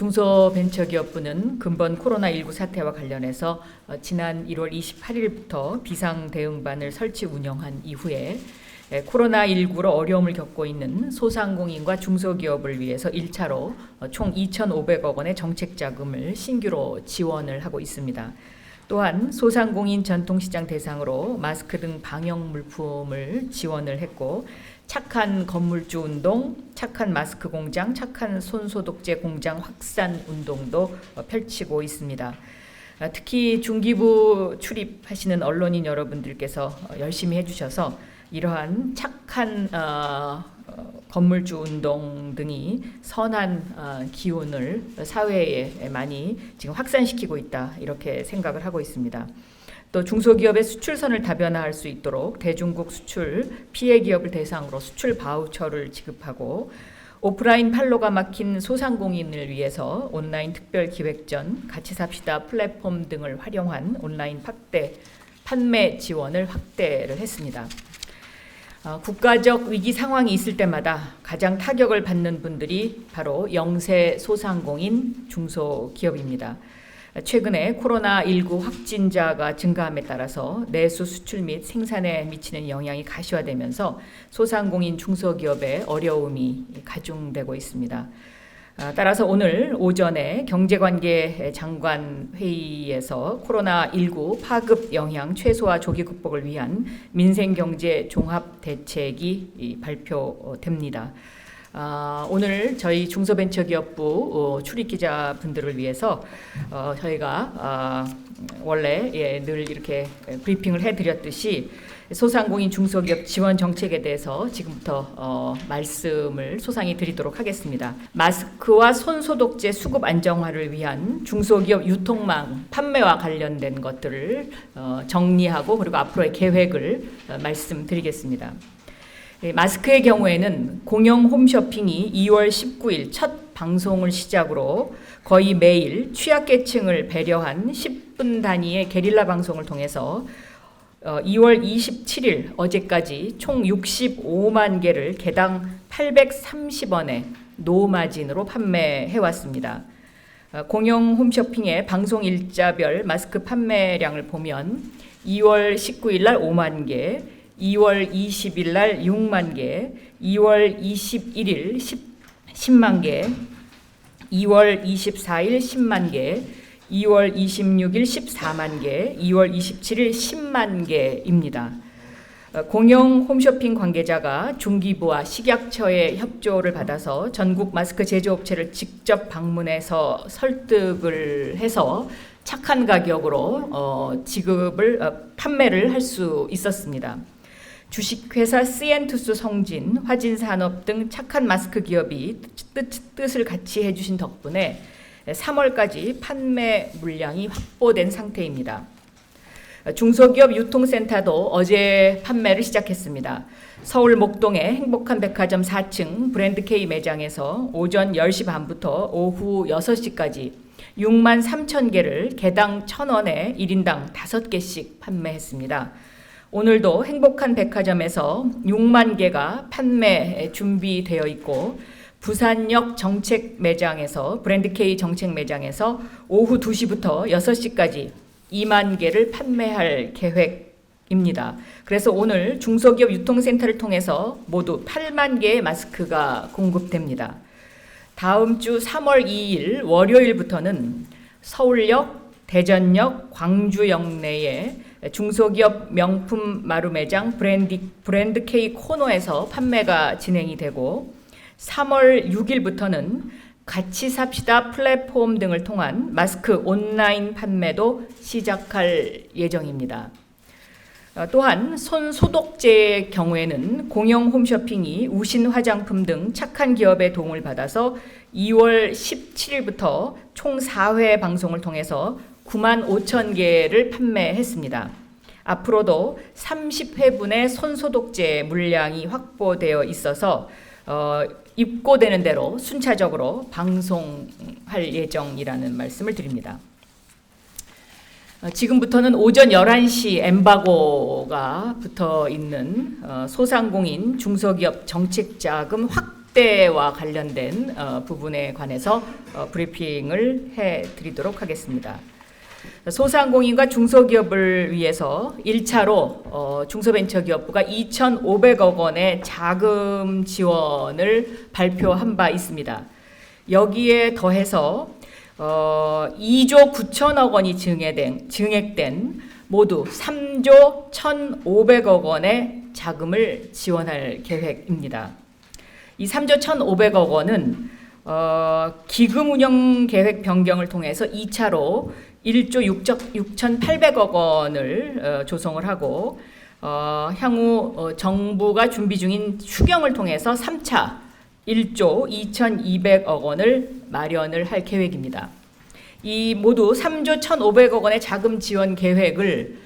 중소벤처기업부는 근본 코로나19 사태와 관련해서 지난 1월 28일부터 비상대응반을 설치 운영한 이후에 코로나19로 어려움을 겪고 있는 소상공인과 중소기업을 위해서 1차로 총 2,500억 원의 정책자금을 신규로 지원을 하고 있습니다. 또한 소상공인 전통시장 대상으로 마스크 등 방역 물품을 지원을 했고, 착한 건물주 운동, 착한 마스크 공장, 착한 손소독제 공장 확산 운동도 펼치고 있습니다. 특히 중기부 출입하시는 언론인 여러분들께서 열심히 해주셔서 이러한 착한 건물주 운동 등이 선한 기운을 사회에 많이 지금 확산시키고 있다, 이렇게 생각을 하고 있습니다. 또 중소기업의 수출선을 다변화할 수 있도록 대중국 수출 피해 기업을 대상으로 수출 바우처를 지급하고, 오프라인 판로가 막힌 소상공인을 위해서 온라인 특별 기획전, 같이 삽시다 플랫폼 등을 활용한 온라인 판매 지원을 확대를 했습니다. 국가적 위기 상황이 있을 때마다 가장 타격을 받는 분들이 바로 영세 소상공인 중소기업입니다. 최근에 코로나19 확진자가 증가함에 따라서 내수 수출 및 생산에 미치는 영향이 가시화되면서 소상공인 중소기업의 어려움이 가중되고 있습니다. 따라서 오늘 오전에 경제관계 장관 회의에서 코로나19 파급 영향 최소화 조기 극복을 위한 민생경제 종합대책이 발표됩니다. 오늘 저희 중소벤처기업부 출입기자분들을 위해서 저희가 원래 늘 이렇게 브리핑을 해드렸듯이 소상공인 중소기업 지원 정책에 대해서 지금부터 말씀을 소상히 드리도록 하겠습니다. 마스크와 손소독제 수급 안정화를 위한 중소기업 유통망 판매와 관련된 것들을 정리하고, 그리고 앞으로의 계획을 말씀드리겠습니다. 마스크의 경우에는 공영 홈쇼핑이 2월 19일 첫 방송을 시작으로 거의 매일 취약계층을 배려한 10분 단위의 게릴라 방송을 통해서 2월 27일 어제까지 총 65만 개를 개당 830원에 노마진으로 판매해왔습니다. 공영 홈쇼핑의 방송 일자별 마스크 판매량을 보면 2월 19일 날 5만 개, 2월 20일 날 6만 개, 2월 21일 10만 개, 2월 24일 10만 개, 2월 26일 14만 개, 2월 27일 10만 개입니다. 공영 홈쇼핑 관계자가 중기부와 식약처의 협조를 받아서 전국 마스크 제조업체를 직접 방문해서 설득을 해서 착한 가격으로 판매를 할 수 있었습니다. 주식회사 CN투스 성진, 화진산업 등 착한 마스크 기업이 뜻을 같이 해주신 덕분에 3월까지 판매 물량이 확보된 상태입니다. 중소기업 유통센터도 어제 판매를 시작했습니다. 서울 목동의 행복한 백화점 4층 브랜드K 매장에서 오전 10시 반부터 오후 6시까지 6만 3천 개를 개당 1,000원에 1인당 5개씩 판매했습니다. 오늘도 행복한 백화점에서 6만 개가 판매 준비되어 있고, 부산역 정책 매장에서 브랜드K 정책 매장에서 오후 2시부터 6시까지 2만 개를 판매할 계획입니다. 그래서 오늘 중소기업 유통센터를 통해서 모두 8만 개의 마스크가 공급됩니다. 다음 주 3월 2일 월요일부터는 서울역, 대전역, 광주역 내에 중소기업 명품 마루 매장 브랜드K 코너에서 판매가 진행이 되고, 3월 6일부터는 같이 삽시다 플랫폼 등을 통한 마스크 온라인 판매도 시작할 예정입니다. 또한 손 소독제의 경우에는 공영 홈쇼핑이 우신 화장품 등 착한 기업의 도움을 받아서 2월 17일부터 총 4회 방송을 통해서 9만 5천 개를 판매했습니다. 앞으로도 30회분의 손소독제 물량이 확보되어 있어서 입고되는 대로 순차적으로 방송할 예정이라는 말씀을 드립니다. 지금부터는 오전 11시 엠바고가 붙어 있는 소상공인 중소기업 정책자금 확대 확대와 관련된 부분에 관해서 브리핑을 해드리도록 하겠습니다. 소상공인과 중소기업을 위해서 1차로 중소벤처기업부가 2,500억 원의 자금 지원을 발표한 바 있습니다. 여기에 더해서 2조 9천억 원이 증액된 모두 3조 1,500억 원의 자금을 지원할 계획입니다. 이 3조 1,500억 원은 기금 운영 계획 변경을 통해서 2차로 1조 6,800억 원을 조성을 하고 향후 정부가 준비 중인 추경을 통해서 3차 1조 2,200억 원을 마련을 할 계획입니다. 이 모두 3조 1,500억 원의 자금 지원 계획을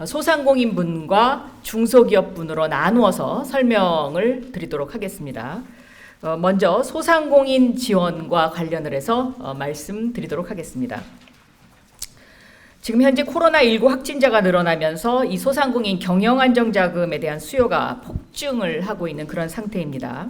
소상공인분과 중소기업분으로 나누어서 설명을 드리도록 하겠습니다. 먼저 소상공인 지원과 관련을 해서 말씀드리도록 하겠습니다. 지금 현재 코로나19 확진자가 늘어나면서 이 소상공인 경영안정자금에 대한 수요가 폭증을 하고 있는 그런 상태입니다.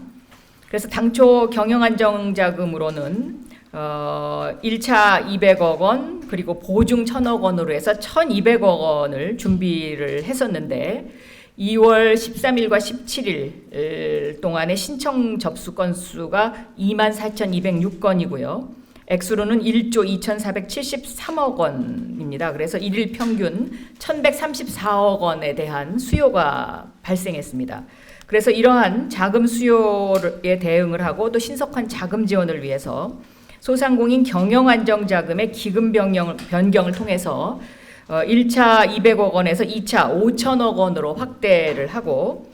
그래서 당초 경영안정자금으로는 1차 200억 원 그리고 보증 1,000억 원으로 해서 1,200억 원을 준비를 했었는데 2월 13일과 17일 동안의 신청 접수 건수가 24,206건이고요. 액수로는 1조 2,473억 원입니다. 그래서 1일 평균 1,134억 원에 대한 수요가 발생했습니다. 그래서 이러한 자금 수요에 대응을 하고 또 신속한 자금 지원을 위해서 소상공인 경영안정자금의 기금 변경을 통해서 1차 200억 원에서 2차 5천억 원으로 확대를 하고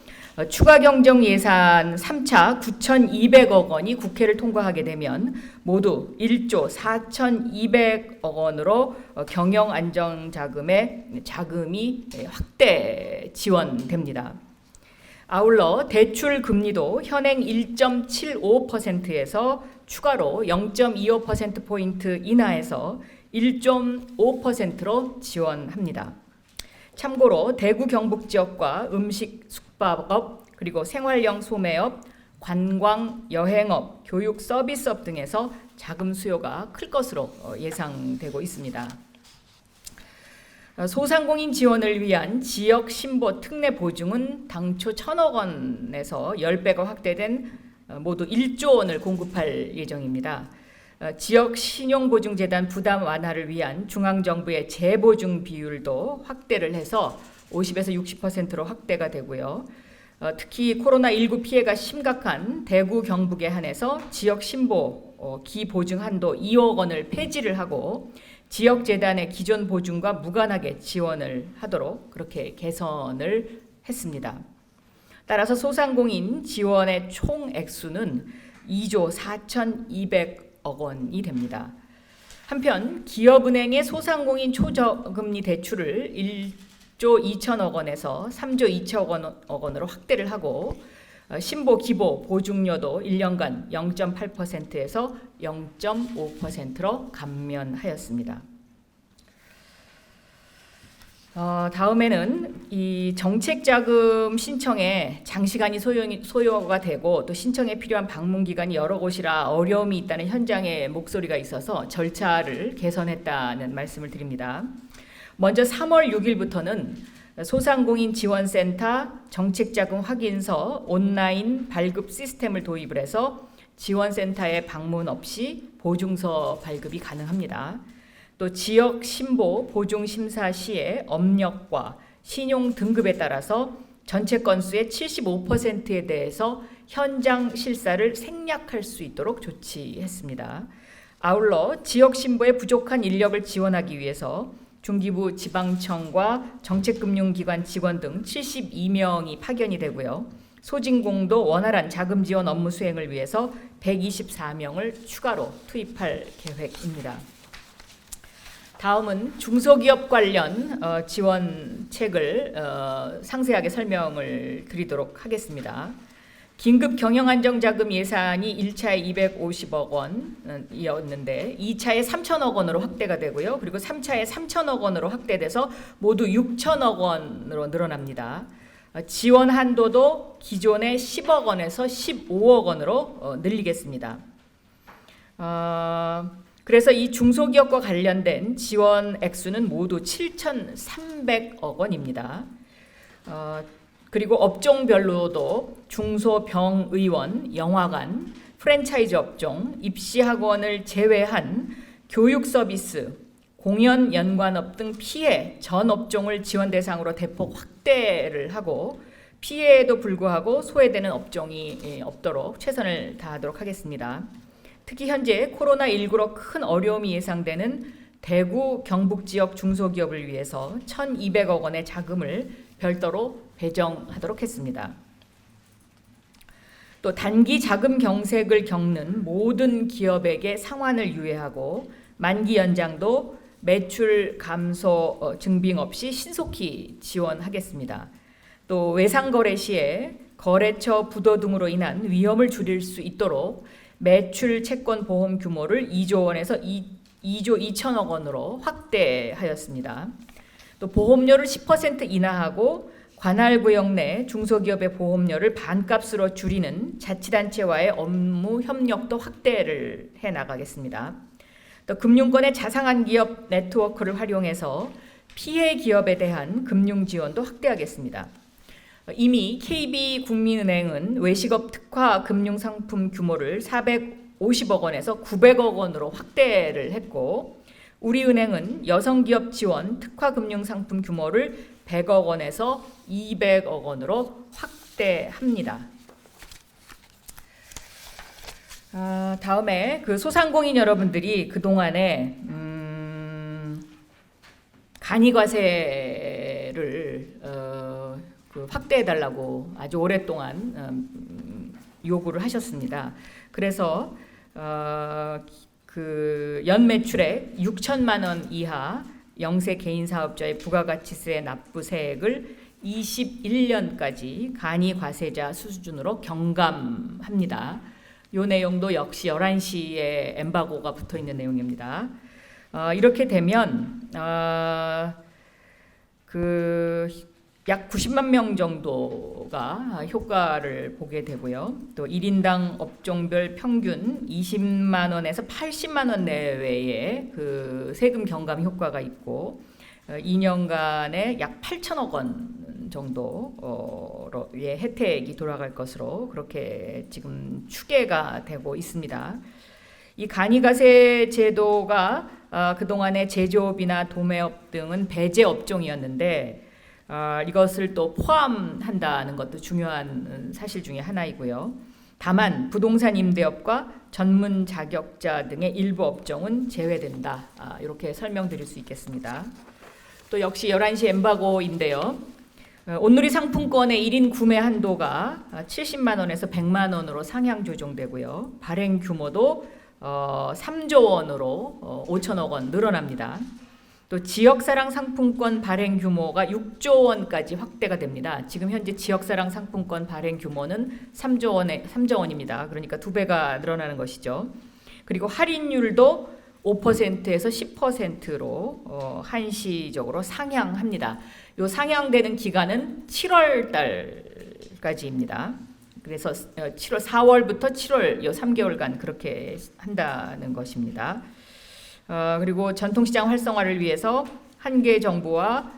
추가 경정 예산 3차 9,200억 원이 국회를 통과하게 되면 모두 1조 4,200억 원으로 경영안정자금의 자금이 확대 지원됩니다. 아울러 대출 금리도 현행 1.75%에서 추가로 0.25%포인트 인하해서 1.5%로 지원합니다. 참고로 대구 경북 지역과 음식 숙박업 그리고 생활형 소매업, 관광, 여행업, 교육 서비스업 등에서 자금 수요가 클 것으로 예상되고 있습니다. 소상공인 지원을 위한 지역 신보 특례 보증은 당초 1,000억 원에서 10배가 확대된 모두 1조 원을 공급할 예정입니다. 지역 신용보증재단 부담 완화를 위한 중앙정부의 재보증 비율도 확대를 해서 50에서 60%로 확대가 되고요. 특히 코로나19 피해가 심각한 대구 경북에 한해서 지역 신보 기보증 한도 2억 원을 폐지를 하고 지역재단의 기존 보증과 무관하게 지원을 하도록 그렇게 개선을 했습니다. 따라서 소상공인 지원의 총 액수는 2조 4,200억 원이 됩니다. 한편 기업은행의 소상공인 초저금리 대출을 1조 2천억 원에서 3조 2천억 원으로 확대를 하고 신보 기보 보증료도 1년간 0.8%에서 0.5%로 감면하였습니다. 다음에는 이 정책자금 신청에 장시간이 소요가 되고 또 신청에 필요한 방문 기간이 여러 곳이라 어려움이 있다는 현장의 목소리가 있어서 절차를 개선했다는 말씀을 드립니다. 먼저 3월 6일부터는 소상공인 지원센터 정책자금 확인서 온라인 발급 시스템을 도입을 해서 지원센터에 방문 없이 보증서 발급이 가능합니다. 또 지역 신보 보증 심사 시에 업력과 신용 등급에 따라서 전체 건수의 75%에 대해서 현장 실사를 생략할 수 있도록 조치했습니다. 아울러 지역 신보의 부족한 인력을 지원하기 위해서 중기부 지방청과 정책금융기관 직원 등 72명이 파견이 되고요. 소진공도 원활한 자금 지원 업무 수행을 위해서 124명을 추가로 투입할 계획입니다. 다음은 중소기업 관련 지원책을 상세하게 설명을 드리도록 하겠습니다. 긴급 경영안정자금 예산이 1차에 250억 원이었는데 2차에 3천억 원으로 확대가 되고요. 그리고 3차에 3천억 원으로 확대돼서 모두 6천억 원으로 늘어납니다. 지원 한도도 기존의 10억 원에서 15억 원으로 늘리겠습니다. 그래서 이 중소기업과 관련된 지원 액수는 모두 7,300억 원입니다. 그리고 업종별로도 중소병의원, 영화관, 프랜차이즈 업종, 입시학원을 제외한 교육 서비스, 공연 연관업 등 피해 전 업종을 지원 대상으로 대폭 확대를 하고 피해에도 불구하고 소외되는 업종이 없도록 최선을 다하도록 하겠습니다. 특히 현재 코로나19로 큰 어려움이 예상되는 대구, 경북 지역 중소기업을 위해서 1,200억 원의 자금을 별도로 배정하도록 했습니다. 또 단기 자금 경색을 겪는 모든 기업에게 상환을 유예하고 만기 연장도 매출 감소 증빙 없이 신속히 지원하겠습니다. 또 외상거래 시에 거래처 부도 등으로 인한 위험을 줄일 수 있도록 매출 채권 보험 규모를 2조 원에서 2조 2천억 원으로 확대하였습니다. 또 보험료를 10% 인하하고 관할 구역 내 중소기업의 보험료를 반값으로 줄이는 자치단체와의 업무 협력도 확대를 해 나가겠습니다. 또 금융권의 자상한 기업 네트워크를 활용해서 피해 기업에 대한 금융 지원도 확대하겠습니다. 이미 KB국민은행은 외식업 특화 금융상품 규모를 450억 원에서 900억 원으로 확대를 했고 우리은행은 여성기업 지원 특화 금융상품 규모를 100억 원에서 200억 원으로 확대합니다. 다음에 그 소상공인 여러분들이 그동안에 간이과세를 확대해달라고 아주 오랫동안 요구를 하셨습니다. 그래서 그 연매출액 6천만 원 이하 영세 개인 사업자의 부가가치세 납부세액을 21년까지 간이과세자 수준으로 경감합니다. 이 내용도 역시 11시에 엠바고가 붙어 있는 내용입니다. 이렇게 되면 약 90만 명 정도가 효과를 보게 되고요. 또 1인당 업종별 평균 20만 원에서 80만 원 내외의 그 세금 경감 효과가 있고 2년간에 약 8천억 원 정도의 혜택이 돌아갈 것으로 그렇게 지금 추계가 되고 있습니다. 이 간이과세 제도가 그동안의 제조업이나 도매업 등은 배제 업종이었는데 이것을 또 포함한다는 것도 중요한 사실 중에 하나이고요. 다만 부동산 임대업과 전문 자격자 등의 일부 업종은 제외된다. 이렇게 설명드릴 수 있겠습니다. 또 역시 11시 엠바고인데요. 온누리 상품권의 1인 구매 한도가 70만 원에서 100만 원으로 상향 조정되고요. 발행 규모도 3조 원으로 5천억 원 늘어납니다. 또 지역사랑 상품권 발행 규모가 6조 원까지 확대가 됩니다. 지금 현재 지역사랑 상품권 발행 규모는 3조 원입니다. 그러니까 2배가 늘어나는 것이죠. 그리고 할인율도 5%에서 10%로 한시적으로 상향합니다. 이 상향되는 기간은 7월 달까지입니다. 그래서 4월부터 7월 이 3개월간 그렇게 한다는 것입니다. 그리고 전통시장 활성화를 위해서 한 개 정부와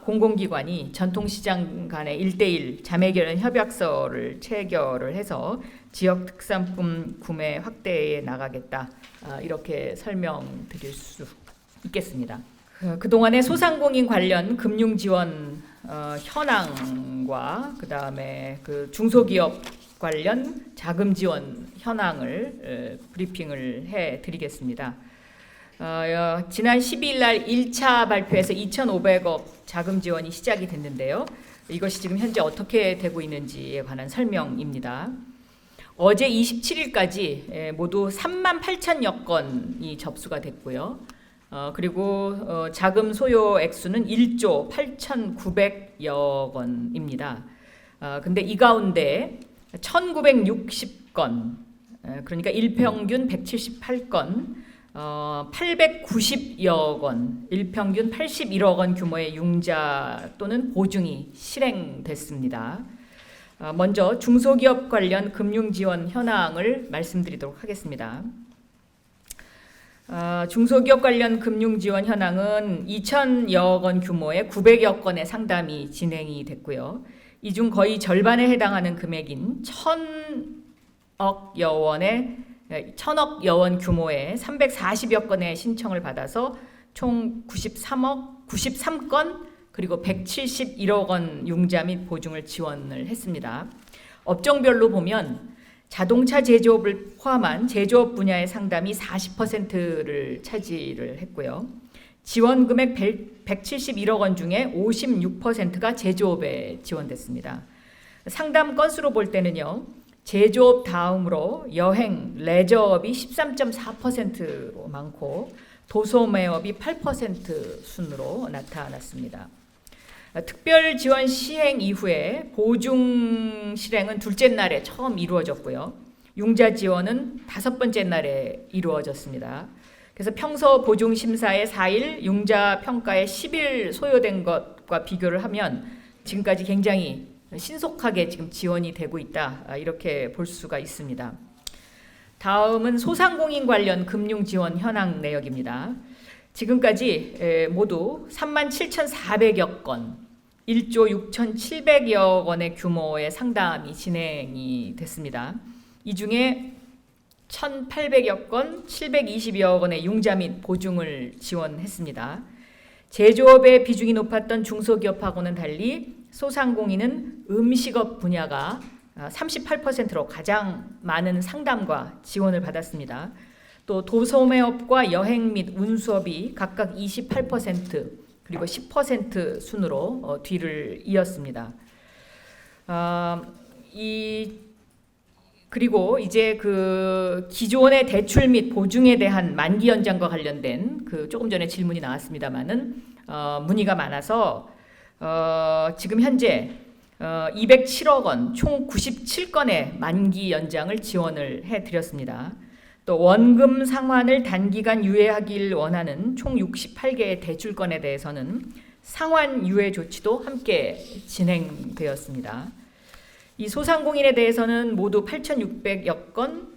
공공기관이 전통시장 간의 1대1 자매결연 협약서를 체결을 해서 지역 특산품 구매 확대에 나가겠다. 이렇게 설명드릴 수 있겠습니다. 그동안의 소상공인 관련 금융 지원 현황과 그다음에 그 중소기업 관련 자금 지원 현황을 브리핑을 해 드리겠습니다. 지난 12일 날 1차 발표에서 2,500억 자금 지원이 시작이 됐는데요. 이것이 지금 현재 어떻게 되고 있는지에 관한 설명입니다. 어제 27일까지 모두 3만 8천여 건이 접수가 됐고요. 그리고 자금 소요 액수는 1조 8,900여 원입니다. 근데 이 가운데 1,960건, 그러니까 일평균 178건, 890여 원, 일평균 81억 원 규모의 융자 또는 보증이 실행됐습니다. 먼저 중소기업 관련 금융지원 현황을 말씀드리도록 하겠습니다. 중소기업 관련 금융지원 현황은 2,000여 원 규모의 900여 건의 상담이 진행이 됐고요. 이 중 거의 절반에 해당하는 금액인 1,000억여 원 규모의 340여 건의 신청을 받아서 총 93건 그리고 171억 원 융자 및 보증을 지원을 했습니다. 업종별로 보면 자동차 제조업을 포함한 제조업 분야의 상담이 40%를 차지를 했고요. 지원 금액 171억 원 중에 56%가 제조업에 지원됐습니다. 상담 건수로 볼 때는요. 제조업 다음으로 여행, 레저업이 13.4%로 많고 도소매업이 8% 순으로 나타났습니다. 특별 지원 시행 이후에 보증 실행은 둘째 날에 처음 이루어졌고요. 융자 지원은 5번째 날에 이루어졌습니다. 그래서 평소 보증 심사에 4일, 융자 평가에 10일 소요된 것과 비교를 하면 지금까지 굉장히 신속하게 지금 지원이 되고 있다, 이렇게 볼 수가 있습니다. 다음은 소상공인 관련 금융 지원 현황 내역입니다. 지금까지 모두 37,400여 건, 1조 6,700여 원의 규모의 상담이 진행이 됐습니다. 이 중에 1,800여 건, 720여 원의 융자 및 보증을 지원했습니다. 제조업의 비중이 높았던 중소기업하고는 달리 소상공인은 음식업 분야가 38%로 가장 많은 상담과 지원을 받았습니다. 또 도소매업과 여행 및 운수업이 각각 28% 그리고 10% 순으로 뒤를 이었습니다. 그리고 이제 그 기존의 대출 및 보증에 대한 만기 연장과 관련된 그 조금 전에 질문이 나왔습니다만은 문의가 많아서 지금 현재 207억 원, 총 97건의 만기 연장을 지원을 해드렸습니다. 또 원금 상환을 단기간 유예하길 원하는 총 68개의 대출건에 대해서는 상환 유예 조치도 함께 진행되었습니다. 이 소상공인에 대해서는 모두 8,600여 건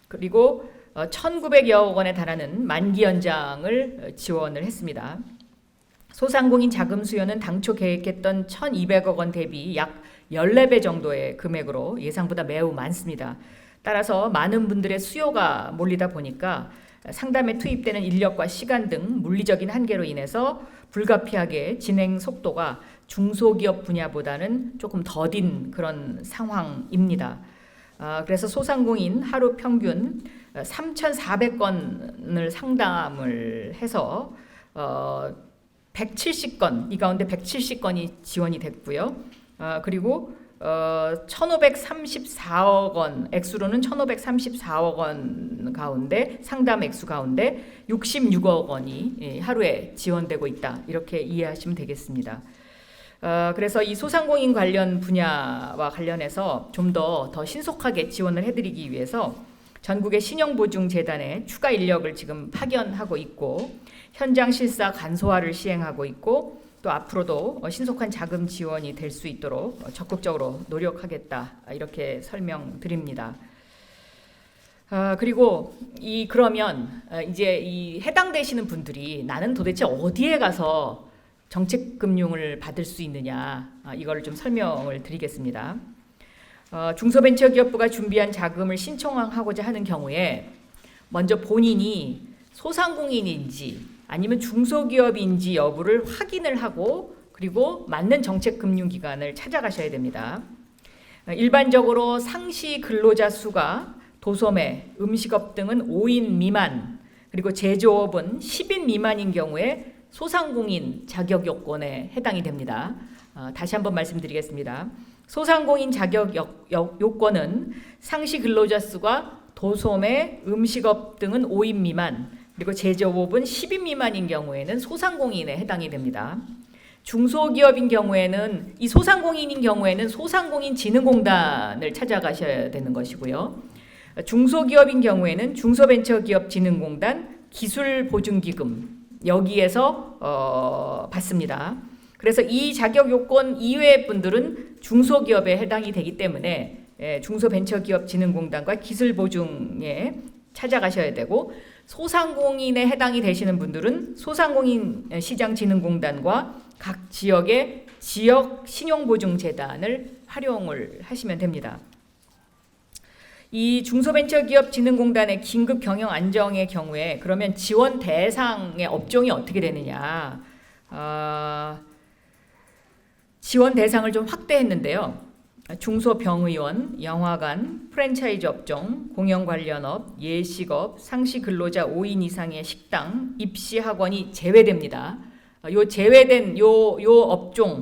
그리고 1,900여 원에 달하는 만기 연장을 지원을 했습니다. 소상공인 자금 수요는 당초 계획했던 1,200억 원 대비 약 14배 정도의 금액으로 예상보다 매우 많습니다. 따라서 많은 분들의 수요가 몰리다 보니까 상담에 투입되는 인력과 시간 등 물리적인 한계로 인해서 불가피하게 진행 속도가 중소기업 분야보다는 조금 더딘 그런 상황입니다. 그래서 소상공인 하루 평균 3,400건을 상담을 해서 170건, 이 가운데 170건이 지원이 됐고요. 그리고 1,534억 원, 액수로는 1,534억 원 가운데 상담 액수 가운데 66억 원이 하루에 지원되고 있다, 이렇게 이해하시면 되겠습니다. 그래서 이 소상공인 관련 분야와 관련해서 좀 더 신속하게 지원을 해드리기 위해서 전국의 신용보증재단에 추가 인력을 지금 파견하고 있고 현장 실사 간소화를 시행하고 있고 또 앞으로도 신속한 자금 지원이 될 수 있도록 적극적으로 노력하겠다, 이렇게 설명드립니다. 그리고 그러면 이제 이 해당되시는 분들이 나는 도대체 어디에 가서 정책금융을 받을 수 있느냐, 이걸 좀 설명을 드리겠습니다. 중소벤처기업부가 준비한 자금을 신청하고자 하는 경우에 먼저 본인이 소상공인인지 아니면 중소기업인지 여부를 확인을 하고 그리고 맞는 정책금융기관을 찾아가셔야 됩니다. 일반적으로 상시 근로자 수가 도소매, 음식업 등은 5인 미만 그리고 제조업은 10인 미만인 경우에 소상공인 자격 요건에 해당이 됩니다. 다시 한번 말씀드리겠습니다. 소상공인 자격 요건은 상시 근로자 수가 도소매, 음식업 등은 5인 미만 그리고 제조업은 10인 미만인 경우에는 소상공인에 해당이 됩니다. 중소기업인 경우에는 이 소상공인인 경우에는 소상공인진흥공단을 찾아가셔야 되는 것이고요. 중소기업인 경우에는 중소벤처기업진흥공단, 기술보증기금 여기에서 받습니다. 그래서 이 자격 요건 이외의 분들은 중소기업에 해당이 되기 때문에 중소벤처기업진흥공단과 기술보증에 찾아가셔야 되고, 소상공인에 해당이 되시는 분들은 소상공인시장진흥공단과 각 지역의 지역신용보증재단을 활용을 하시면 됩니다. 이 중소벤처기업진흥공단의 긴급 경영 안정의 경우에 그러면 지원 대상의 업종이 어떻게 되느냐? 지원 대상을 좀 확대했는데요. 중소병의원, 영화관, 프랜차이즈 업종, 공연 관련업, 예식업, 상시 근로자 5인 이상의 식당, 입시 학원이 제외됩니다. 요 제외된 요 업종의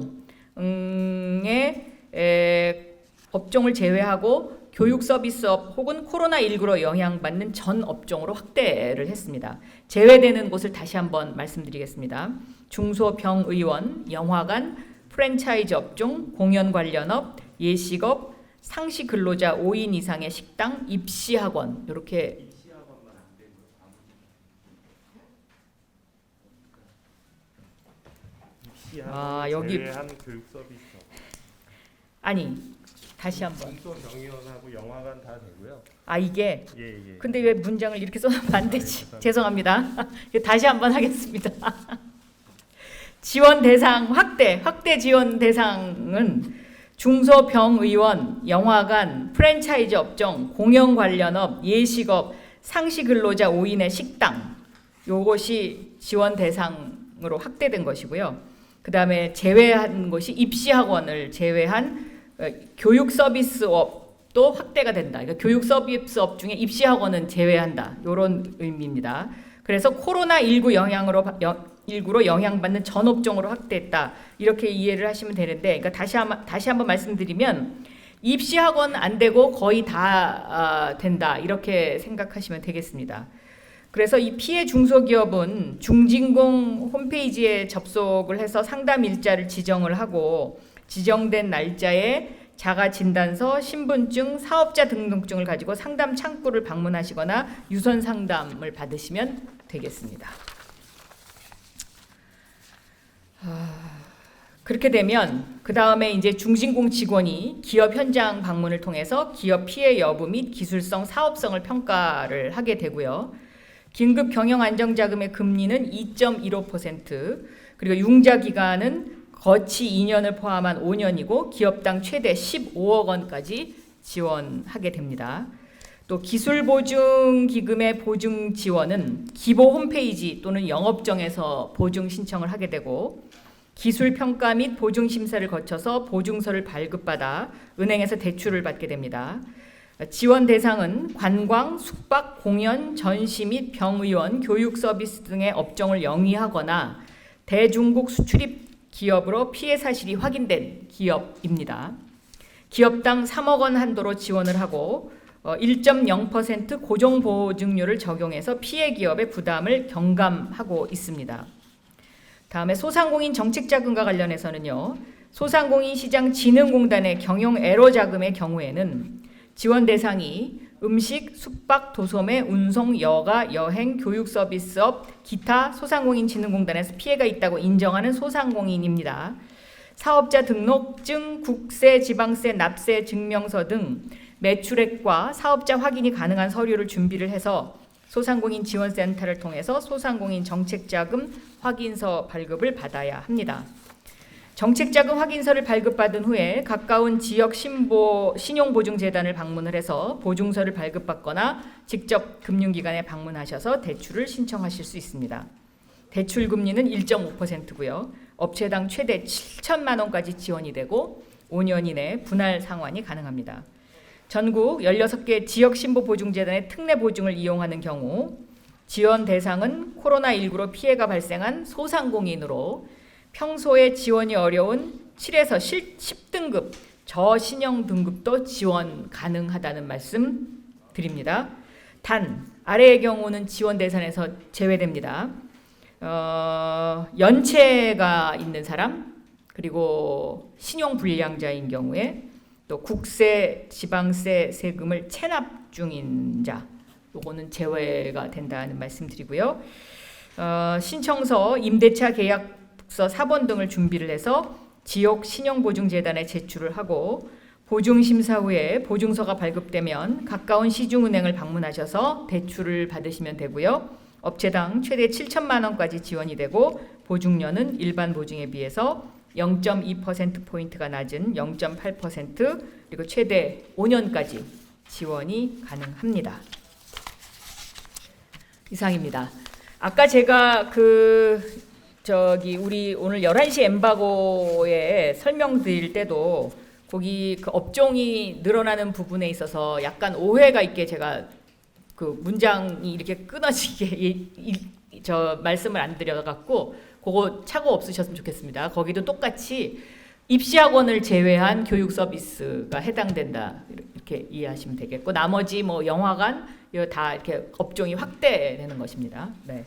업종을 제외하고 교육 서비스업 혹은 코로나19로 영향받는 전 업종으로 확대를 했습니다. 제외되는 곳을 다시 한번 말씀드리겠습니다. 중소병의원, 영화관, 프랜차이즈 업종, 공연 관련업, 예식업, 상시 근로자 5인 이상의 식당, 입시 학원 이렇게. 여기 제외한 교육 서비스. 아니 다시 한번. 중소병의원하고 영화관 다 되고요. 이게 예. 근데 왜 문장을 이렇게 써놓으면 안 되지? 죄송합니다. 다시 한번 하겠습니다. 지원 대상 확대 지원 대상은 중소병의원, 영화관, 프랜차이즈 업종, 공연 관련업, 예식업, 상시 근로자 5인의 식당, 요것이 지원 대상으로 확대된 것이고요. 그 다음에 제외한 것이 입시학원을 제외한 교육 서비스업도 확대가 된다. 그러니까 교육 서비스업 중에 입시학원은 제외한다. 이런 의미입니다. 그래서 코로나19 19로 영향받는 전 업종으로 확대했다. 이렇게 이해를 하시면 되는데, 그러니까 다시 한번 말씀드리면 입시학원 안 되고 거의 다 된다. 이렇게 생각하시면 되겠습니다. 그래서 이 피해 중소기업은 중진공 홈페이지에 접속을 해서 상담 일자를 지정을 하고 지정된 날짜에 자가진단서, 신분증, 사업자 등록증을 가지고 상담 창구를 방문하시거나 유선 상담을 받으시면 되겠습니다. 그렇게 되면 그 다음에 이제 중진공 직원이 기업 현장 방문을 통해서 기업 피해 여부 및 기술성, 사업성을 평가를 하게 되고요. 긴급 경영 안정자금의 금리는 2.15%, 그리고 융자 기간은 거치 2년을 포함한 5년이고 기업당 최대 15억 원까지 지원하게 됩니다. 또 기술보증기금의 보증 지원은 기보 홈페이지 또는 영업정에서 보증 신청을 하게 되고, 기술평가 및 보증심사를 거쳐서 보증서를 발급받아 은행에서 대출을 받게 됩니다. 지원 대상은 관광, 숙박, 공연, 전시 및 병의원, 교육 서비스 등의 업종을 영위하거나 대중국 수출입 기업으로 피해 사실이 확인된 기업입니다. 기업당 3억 원 한도로 지원을 하고 1.0% 고정보증료를 적용해서 피해 기업의 부담을 경감하고 있습니다. 다음에 소상공인 정책자금과 관련해서는요. 소상공인시장진흥공단의 경영애로자금의 경우에는 지원 대상이 음식, 숙박, 도소매, 운송, 여가, 여행, 교육 서비스업, 기타 소상공인진흥공단에서 피해가 있다고 인정하는 소상공인입니다. 사업자 등록증, 국세, 지방세, 납세 증명서 등 매출액과 사업자 확인이 가능한 서류를 준비를 해서 소상공인 지원센터를 통해서 소상공인 정책자금 확인서 발급을 받아야 합니다. 정책자금 확인서를 발급받은 후에 가까운 지역 신용보증재단을 방문을 해서 보증서를 발급받거나 직접 금융기관에 방문하셔서 대출을 신청하실 수 있습니다. 대출 금리는 1.5%고요. 업체당 최대 7천만 원까지 지원이 되고 5년 이내 분할 상환이 가능합니다. 전국 16개 지역신보보증재단의 특례보증을 이용하는 경우 지원 대상은 코로나19로 피해가 발생한 소상공인으로 평소에 지원이 어려운 7에서 10등급 저신용 등급도 지원 가능하다는 말씀 드립니다. 단 아래의 경우는 지원 대상에서 제외됩니다. 연체가 있는 사람, 그리고 신용불량자인 경우에 또 국세, 지방세 세금을 체납 중인 자, 요거는 제외가 된다는 말씀드리고요. 신청서, 임대차 계약서, 사본 등을 준비를 해서 지역 신용보증재단에 제출을 하고 보증심사 후에 보증서가 발급되면 가까운 시중은행을 방문하셔서 대출을 받으시면 되고요. 업체당 최대 7천만 원까지 지원이 되고 보증료는 일반 보증에 비해서 0.2%포인트가 낮은 0.8% 그리고 최대 5년까지 지원이 가능합니다. 이상입니다. 아까 제가 우리 오늘 11시 엠바고에 설명드릴 때도 거기 그 업종이 늘어나는 부분에 있어서 약간 오해가 있게 제가 그 문장이 이렇게 끊어지게 말씀을 안 드려갖고 그거 착오 없으셨으면 좋겠습니다. 거기도 똑같이 입시학원을 제외한 교육 서비스가 해당된다 이렇게 이해하시면 되겠고 나머지 뭐 영화관 이거 다 이렇게 업종이 확대되는 것입니다. 네.